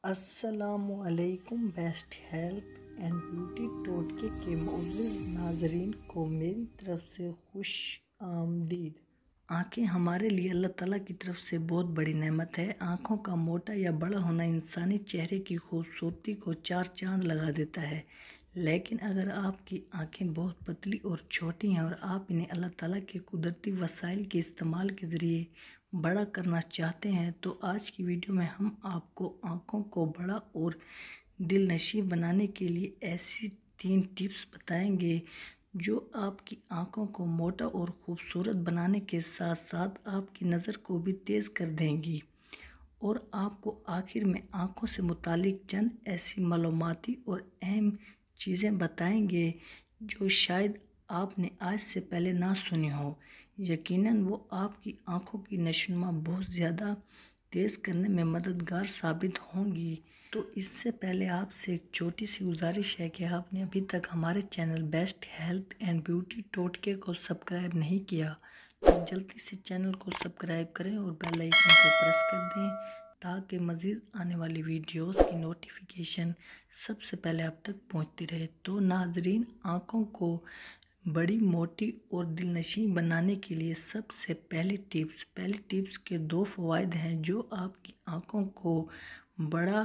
السلام علیکم۔ Best health and beauty ٹوٹکے کے معزز ناظرین کو میری طرف سے خوش آمدید۔ آنکھیں ہمارے لیے اللہ تعالیٰ کی طرف سے بہت بڑی نعمت ہے۔ آنکھوں کا موٹا یا بڑا ہونا انسانی چہرے کی خوبصورتی کو چار چاند لگا دیتا ہے، لیکن اگر آپ کی آنکھیں بہت پتلی اور چھوٹی ہیں اور آپ انہیں اللہ تعالیٰ کے قدرتی وسائل کے استعمال کے ذریعے بڑا کرنا چاہتے ہیں تو آج کی ویڈیو میں ہم آپ کو آنکھوں کو بڑا اور دل نشیں بنانے کے لیے ایسی 3 ٹپس بتائیں گے جو آپ کی آنکھوں کو موٹا اور خوبصورت بنانے کے ساتھ ساتھ آپ کی نظر کو بھی تیز کر دیں گی، اور آپ کو آخر میں آنکھوں سے متعلق چند ایسی معلوماتی اور اہم چیزیں بتائیں گے جو شاید آپ نے آج سے پہلے نہ سنی ہو۔ یقیناً وہ آپ کی آنکھوں کی نشوونما بہت زیادہ تیز کرنے میں مددگار ثابت ہوں گی۔ تو اس سے پہلے آپ سے ایک چھوٹی سی گزارش ہے کہ آپ نے ابھی تک ہمارے channel best health and beauty ٹوٹکے کو سبسکرائب نہیں کیا تو جلدی سے چینل کو سبسکرائب کریں اور بیل آئیکن کو پریس کر دیں تاکہ مزید آنے والی ویڈیوز کی نوٹیفیکیشن سب سے پہلے آپ تک پہنچتی رہے۔ تو ناظرین، آنکھوں کو بڑی، موٹی اور دل نشیں بنانے کے لیے سب سے پہلی ٹپس کے 2 فوائد ہیں جو آپ کی آنکھوں کو بڑا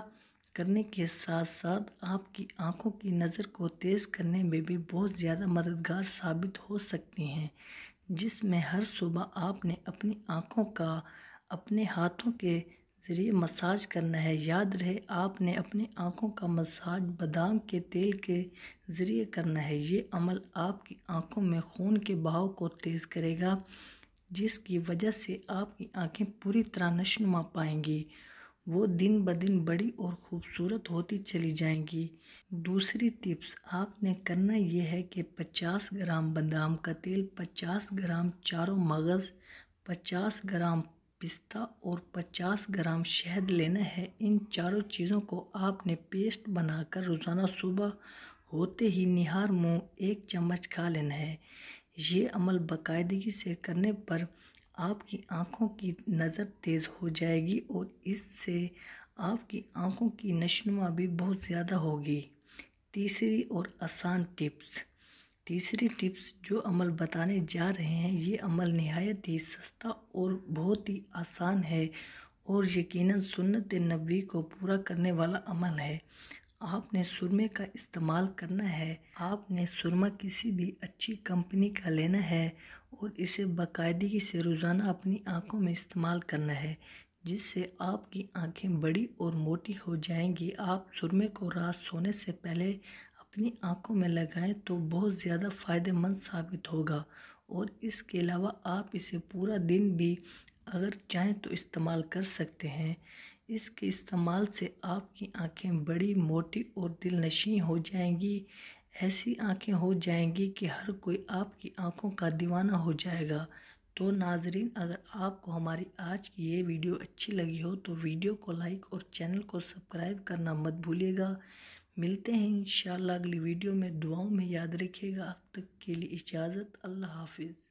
کرنے کے ساتھ ساتھ آپ کی آنکھوں کی نظر کو تیز کرنے میں بھی بہت زیادہ مددگار ثابت ہو سکتی ہیں، جس میں ہر صبح آپ نے اپنی آنکھوں کا اپنے ہاتھوں کے ذریعے مساج کرنا ہے۔ یاد رہے، آپ نے اپنی آنکھوں کا مساج بادام کے تیل کے ذریعے کرنا ہے۔ یہ عمل آپ کی آنکھوں میں خون کے بہاؤ کو تیز کرے گا، جس کی وجہ سے آپ کی آنکھیں پوری طرح نشوونما پائیں گی، وہ دن بدن بڑی اور خوبصورت ہوتی چلی جائیں گی۔ دوسری ٹپس آپ نے کرنا یہ ہے کہ 50 گرام بادام کا تیل، 50 گرام چاروں مغز، 50 گرام پستہ اور 50 گرام شہد لینا ہے۔ ان چاروں چیزوں کو آپ نے پیسٹ بنا کر روزانہ صبح ہوتے ہی نہار منہ 1 چمچ کھا لینا ہے۔ یہ عمل باقاعدگی سے کرنے پر آپ کی آنکھوں کی نظر تیز ہو جائے گی اور اس سے آپ کی آنکھوں کی نشوونما بھی بہت زیادہ ہوگی۔ تیسری اور آسان ٹپس جو عمل بتانے جا رہے ہیں، یہ عمل نہایت ہی سستا اور بہت ہی آسان ہے اور یقیناً سنت نبوی کو پورا کرنے والا عمل ہے۔ آپ نے سرمے کا استعمال کرنا ہے۔ آپ نے سرما کسی بھی اچھی کمپنی کا لینا ہے اور اسے باقاعدگی سے روزانہ اپنی آنکھوں میں استعمال کرنا ہے، جس سے آپ کی آنکھیں بڑی اور موٹی ہو جائیں گی۔ آپ سرمے کو رات سونے سے پہلے اپنی آنکھوں میں لگائیں تو بہت زیادہ فائدہ مند ثابت ہوگا، اور اس کے علاوہ آپ اسے پورا دن بھی اگر چاہیں تو استعمال کر سکتے ہیں۔ اس کے استعمال سے آپ کی آنکھیں بڑی، موٹی اور دل نشیں ہو جائیں گی۔ ایسی آنکھیں ہو جائیں گی کہ ہر کوئی آپ کی آنکھوں کا دیوانہ ہو جائے گا۔ تو ناظرین، اگر آپ کو ہماری آج کی یہ ویڈیو اچھی لگی ہو تو ویڈیو کو لائک اور چینل کو سبسکرائب کرنا مت بھولیے گا۔ ملتے ہیں انشاءاللہ اگلی ویڈیو میں۔ دعاؤں میں یاد رکھیے گا۔ اب تک کے لیے اجازت، اللہ حافظ۔